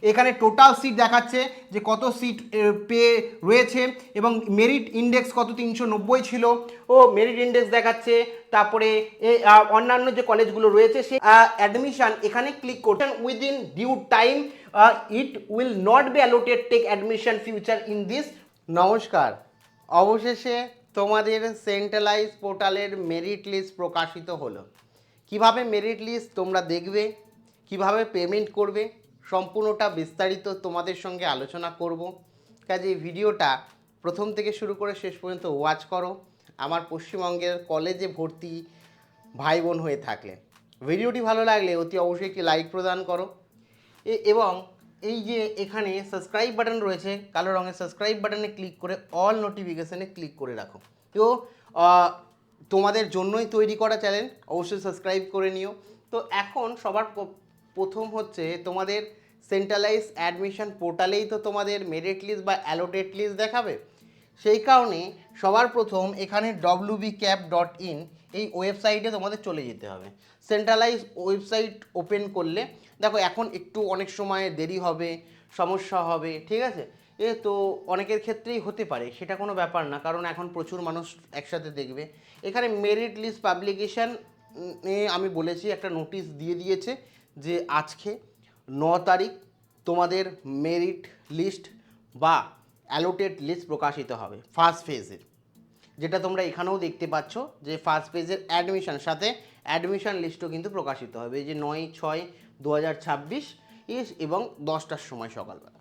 এখানে total seat দেখাচ্ছে যে কত সিট পেয়ে রয়েছে এবং মেরিট ইন্ডেক্স কত 390 ছিল ও মেরিট ইন্ডেক্স দেখাচ্ছে। তারপরে অন্যান্য যে কলেজগুলো রয়েছে সেই অ্যাডমিশন এখানে ক্লিক করছেন within due time it will not be allotted take admission future in this. নমস্কার, অবশেষে তোমাদের সেন্ট্রালাইজ পোর্টালের মেরিট লিস্ট প্রকাশিত হলো। কিভাবে মেরিট লিস্ট তোমরা দেখবে, কিভাবে পেমেন্ট করবে, সম্পূর্ণটা বিস্তারিত তোমাদের সঙ্গে আলোচনা করব। কাজে এই ভিডিওটা প্রথম থেকে শুরু করে শেষ পর্যন্ত ওয়াচ করো। আমার পশ্চিমবঙ্গের কলেজে ভর্তি ভাই বোন হয়ে থাকলে ভিডিওটি ভালো লাগলে অতি অবশ্যই একটি লাইক প্রদান করো এবং এই যে এখানে সাবস্ক্রাইব বাটন রয়েছে কালো রঙের সাবস্ক্রাইব বাটনে ক্লিক করে অল নোটিফিকেশানে ক্লিক করে রাখো। তো তোমাদের জন্যই তৈরি করা চ্যানেল, অবশ্যই সাবস্ক্রাইব করে নিও। তো এখন সবার প্রথম হচ্ছে তোমাদের সেন্ট্রালাইজ অ্যাডমিশন পোর্টালেই তো তোমাদের মেরিট লিস্ট বা অ্যালোটেড লিস্ট দেখাবে। সেই কারণে সবার প্রথম এখানে wbcap.in এই ওয়েবসাইটে তোমাদের চলে যেতে হবে। সেন্ট্রালাইজ ওয়েবসাইট ওপেন করলে দেখো এখন একটু অনেক সময় দেরি হবে, সমস্যা হবে, ঠিক আছে। তো অনেকের ক্ষেত্রেই হতে পারে, সেটা কোনো ব্যাপার না, কারণ এখন প্রচুর মানুষ একসাথে দেখবে। এখানে মেরিট লিস্ট পাবলিকেশান আমি বলেছি একটা নোটিশ দিয়ে দিয়েছে যে আজকে 9 তারিখ তোমাদের মেরিট লিস্ট বা অ্যালোটেড লিস্ট প্রকাশিত হবে ফার্স্ট ফেজের, যেটা তোমরা এখানেও দেখতে পাচ্ছ যে ফার্স্ট ফেজের অ্যাডমিশন সাথে অ্যাডমিশন লিস্টও কিন্তু প্রকাশিত হবে, এই যে 9/6/2026 এবং 10টার সময় সকালবেলা।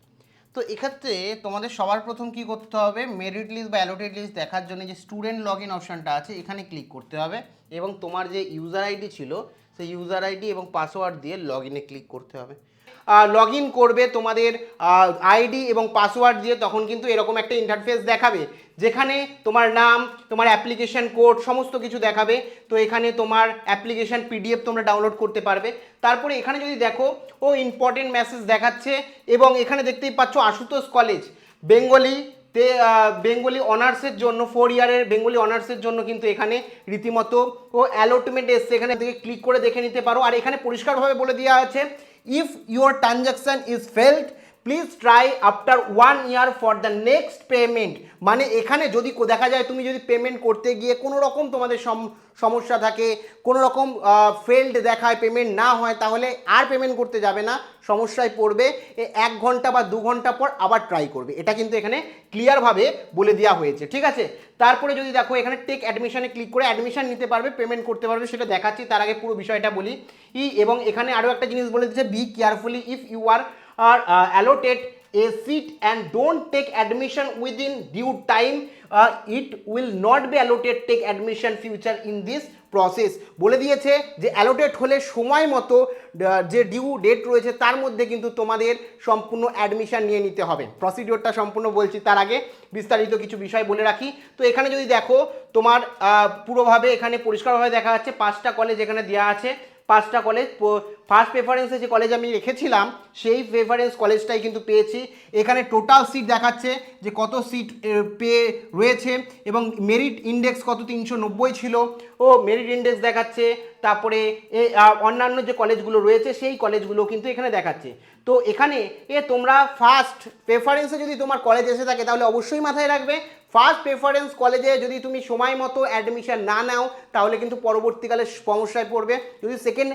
তো এক্ষেত্রে তোমাদের সবার প্রথম কি করতে হবে, মেরিট লিস্ট বা অ্যালোটেড লিস্ট দেখার জন্য যে স্টুডেন্ট লগ ইন অপশানটা আছে এখানে ক্লিক করতে হবে এবং তোমার যে ইউজার আইডি ছিল সেই ইউজার আইডি এবং পাসওয়ার্ড দিয়ে লগ ইনে ক্লিক করতে হবে। লগ ইন করবে তোমাদের আইডি এবং পাসওয়ার্ড দিয়ে, তখন কিন্তু এরকম একটা ইন্টারফেস দেখাবে যেখানে তোমার নাম, তোমার অ্যাপ্লিকেশন কোড সমস্ত কিছু দেখাবে। তো এখানে তোমার অ্যাপ্লিকেশন পিডিএফ তোমরা ডাউনলোড করতে পারবে। তারপরে এখানে যদি দেখো ইম্পর্টেন্ট মেসেজ দেখাচ্ছে এবং এখানে দেখতেই পাচ্ছ আশুতোষ কলেজ বেঙ্গলি অনার্সের জন্য 4 ইয়ারের বেঙ্গলি অনার্সের জন্য কিন্তু এখানে রীতিমতো অ্যালটমেন্ট এসছে, এখানে থেকে ক্লিক করে দেখে নিতে পারো। আর এখানে পরিষ্কারভাবে বলে দেওয়া আছে if your transaction is failed please try after 1 year for the next payment। মানে এখানে যদি দেখা যায় তুমি যদি পেমেন্ট করতে গিয়ে কোনো রকম তোমাদের সমস্যা থাকে, কোনো রকম ফেলড দেখায়, পেমেন্ট না হয়, তাহলে আর পেমেন্ট করতে যাবে না, সমস্যায় পড়বে। 1 ঘন্টা বা 2 ঘন্টা পর আবার ট্রাই করবে, এটা কিন্তু এখানে ক্লিয়ারভাবে বলে দেওয়া হয়েছে, ঠিক আছে। তারপরে যদি দেখো এখানে টেক অ্যাডমিশনে ক্লিক করে অ্যাডমিশন নিতে পারবে, পেমেন্ট করতে পারবে, সেটা দেখাচ্ছি। তার আগে পুরো বিষয়টা বলি এবং এখানে আরও একটা জিনিস বলে দিচ্ছে, be carefully if you are allotted a seat and don't take admission within due time it will not be allotted take admission future in this process. বলে দিয়েছে যে অ্যালোটেড হলে সময় মতো যে ডিউ ডেট রয়েছে তার মধ্যে কিন্তু তোমাদের সম্পূর্ণ অ্যাডমিশন নিয়ে নিতে হবে। প্রসিডিওরটা সম্পূর্ণ বলছি, তার আগে বিস্তারিত কিছু বিষয় বলে রাখি। তো এখানে যদি দেখো তোমার পুরোভাবে এখানে পরিষ্কারভাবে দেখা যাচ্ছে 5টা কলেজ এখানে দেওয়া আছে। 5টা কলেজ, ফার্স্ট প্রেফারেন্সে যে কলেজ আমি রেখেছিলাম সেই প্রেফারেন্স কলেজটাই কিন্তু পেয়েছি। এখানে টোটাল সিট দেখাচ্ছে যে কত সিট পেয়ে রয়েছে এবং মেরিট ইন্ডেক্স কত 390 ছিল ও মেরিট ইন্ডেক্স দেখাচ্ছে। তারপরে অন্যান্য যে কলেজগুলো রয়েছে সেই কলেজগুলো কিন্তু এখানে দেখাচ্ছে। তো এখানে তোমরা ফার্স্ট প্রেফারেন্সে যদি তোমার কলেজ এসে থাকে তাহলে অবশ্যই মাথায় রাখবে ফার্স্ট প্রেফারেন্স কলেজে যদি তুমি সময় মতো অ্যাডমিশন না নাও তাহলে কিন্তু পরবর্তীকালে সমস্যায় পড়বে। যদি সেকেন্ড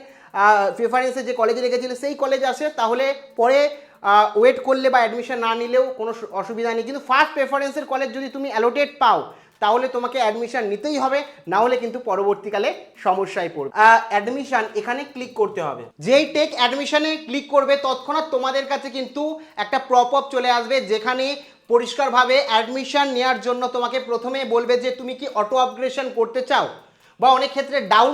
প্রেফারেন্সে যে কলেজে রেখেছিলে সেই কলেজ আসে তাহলে পরে ওয়েট করলে বা অ্যাডমিশন না নিলেও কোনো অসুবিধা নেই, কিন্তু ফার্স্ট প্রেফারেন্সের কলেজ যদি তুমি অ্যালোটেড পাও তাহলে তোমাকে অ্যাডমিশন নিতেই হবে, না হলে কিন্তু পরবর্তীকালে সমস্যায় পড়বে। অ্যাডমিশন এখানে ক্লিক করতে হবে, যেই টেক অ্যাডমিশনে ক্লিক করবে তৎক্ষণাৎ তোমাদের কাছে কিন্তু একটা পপ আপ চলে আসবে যেখানে পরিষ্কারভাবে অ্যাডমিশন নেওয়ার জন্য তোমাকে প্রথমে বলবে যে তুমি কি অটো আপগ্রেশন করতে চাও, বা অনেক ক্ষেত্রে ডাউন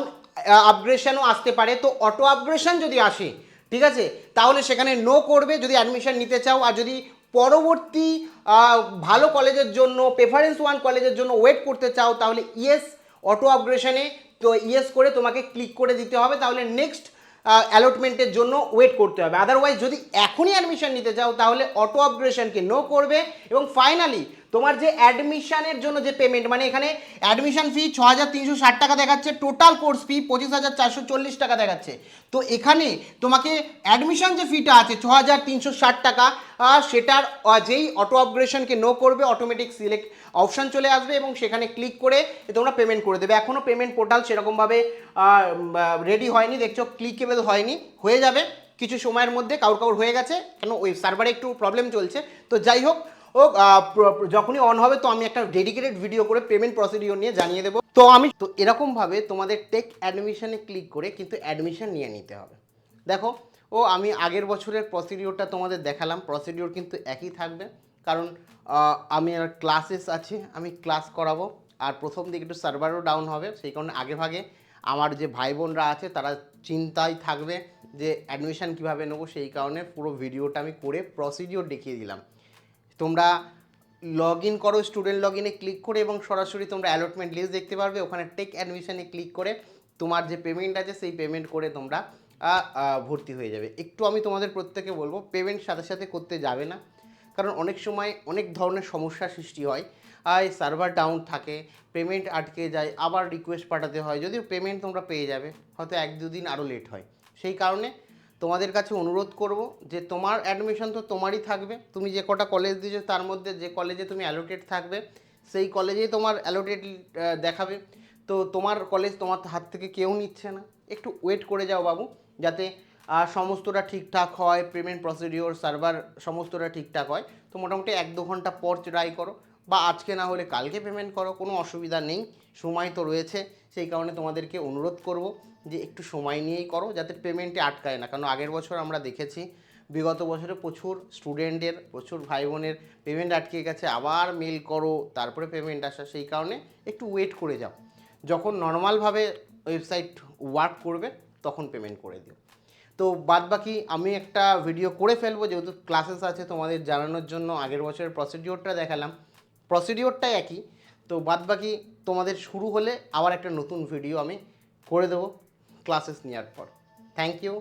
আপগ্রেশনও আসতে পারে। তো অটো আপগ্রেশন যদি আসে, ঠিক আছে, তাহলে সেখানে নো করবে যদি অ্যাডমিশন নিতে চাও। আর যদি পরবর্তী ভালো কলেজের জন্য প্রেফারেন্স 1 কলেজের জন্য ওয়েট করতে চাও তাহলে ইয়েস অটো আপগ্রেশনে তো ইয়েস করে তোমাকে ক্লিক করে দিতে হবে, তাহলে নেক্সট অ্যালটমেন্টের জন্য ওয়েট করতে হবে। আদারওয়াইজ যদি এখনই অ্যাডমিশন নিতে চাও তাহলে অটো আপগ্রেশনকে নো করবে এবং ফাইনালি তোমার যে অ্যাডমিশনের জন্য যে পেমেন্ট, মানে এখানে অ্যাডমিশন ফি 6,360 টাকা দেখাচ্ছে, টোটাল কোর্স ফি 25,440 টাকা দেখাচ্ছে। তো এখানে তোমাকে অ্যাডমিশন যে ফিটা আছে 6,360 টাকা, সেটার যেই অটো আপগ্রেশনকে নো করবে অটোমেটিক সিলেক্ট অপশান চলে আসবে এবং সেখানে ক্লিক করে তোমরা পেমেন্ট করে দেবে। এখনও পেমেন্ট পোর্টাল সেরকমভাবে রেডি হয়নি, দেখছো ক্লিকেবল হয়নি, হয়ে যাবে কিছু সময়ের মধ্যে। কাউর হয়ে গেছে, কেন ওই সার্ভারে একটু প্রবলেম চলছে। তো যাই হোক, যখনই অন হবে তো আমি একটা ডেডিকেটেড ভিডিও করে পেমেন্ট প্রসিডিওর নিয়ে জানিয়ে দেবো। তো এরকমভাবে তোমাদের টেক অ্যাডমিশনে ক্লিক করে কিন্তু অ্যাডমিশন নিয়ে নিতে হবে। দেখো, আমি আগের বছরের প্রসিডিওরটা তোমাদের দেখালাম, প্রসিডিওর কিন্তু একই থাকবে, কারণ আমি আর ক্লাসেস আছে, আমি ক্লাস করাবো। আর প্রথম দিকে একটু সার্ভারও ডাউন হবে, সেই কারণে আগেভাগে আমার যে ভাই বোনরা আছে তারা চিন্তায় থাকবে যে অ্যাডমিশন কীভাবে নেবো, সেই কারণে পুরো ভিডিওটা আমি করে প্রসিডিওর দেখিয়ে দিলাম। তোমরা লগ ইন করো, স্টুডেন্ট লগ ইনে ক্লিক করে এবং সরাসরি তোমরা অ্যালটমেন্ট লিস্ট দেখতে পারবে। ওখানে টেক অ্যাডমিশনে ক্লিক করে তোমার যে পেমেন্ট আছে সেই পেমেন্ট করে তোমরা ভর্তি হয়ে যাবে। একটু আমি তোমাদের প্রত্যেকে বলবো, পেমেন্ট সাথে সাথে করতে যাবে না, কারণ অনেক সময় অনেক ধরনের সমস্যার সৃষ্টি হয়। সার্ভার ডাউন থাকে, পেমেন্ট আটকে যায়, আবার রিকোয়েস্ট পাঠাতে হয়। যদিও পেমেন্ট তোমরা পেয়ে যাবে, হয়তো 1-2 দিন আরও লেট হয়। সেই কারণে তোমাদের কাছে অনুরোধ করব যে তোমার অ্যাডমিশন তো তোমারই থাকবে, তুমি যে কটা কলেজ দিয়েছো তার মধ্যে যে কলেজে তুমি অ্যালোটেড থাকবে সেই কলেজেই তোমার অ্যালোটেড দেখাবে। তো তোমার কলেজ তোমার হাত থেকে কেউ নিচ্ছে না, একটু ওয়েট করে যাও বাবু, যাতে সমস্তটা ঠিকঠাক হয়, পেমেন্ট প্রসিডিওর সার্ভার সমস্তটা ঠিকঠাক হয়। তো মোটামুটি 1-2 ঘন্টা পর ট্রাই করো, বা আজকে না হলে কালকে পেমেন্ট করো, কোনো অসুবিধা নেই, সময় তো রয়েছে। সেই কারণে তোমাদেরকে অনুরোধ করব যে একটু সময় নিয়েই করো, যাতে পেমেন্টে আটকায় না। কারণ আগের বছর আমরা দেখেছি, বিগত বছরে প্রচুর স্টুডেন্টের, প্রচুর ভাই বোনের পেমেন্ট আটকে গেছে, আবার মেল করো তারপরে পেমেন্ট আসা। সেই কারণে একটু ওয়েট করে যাও, যখন নর্মালভাবে ওয়েবসাইট ওয়ার্ক করবে তখন পেমেন্ট করে দিও। তো বাদবাকি আমি একটা ভিডিও করে ফেলবো, যেহেতু ক্লাসেস আছে তোমাদের জানানোর জন্য। আগের বছরের প্রসিডিওরটা দেখালাম, প্রসিডিওরটা একই। তো বাদবাকি তোমাদের শুরু হলে আবার একটা নতুন ভিডিও আমি করে দেবো ক্লাসেস নেওয়ার পর। Thank you.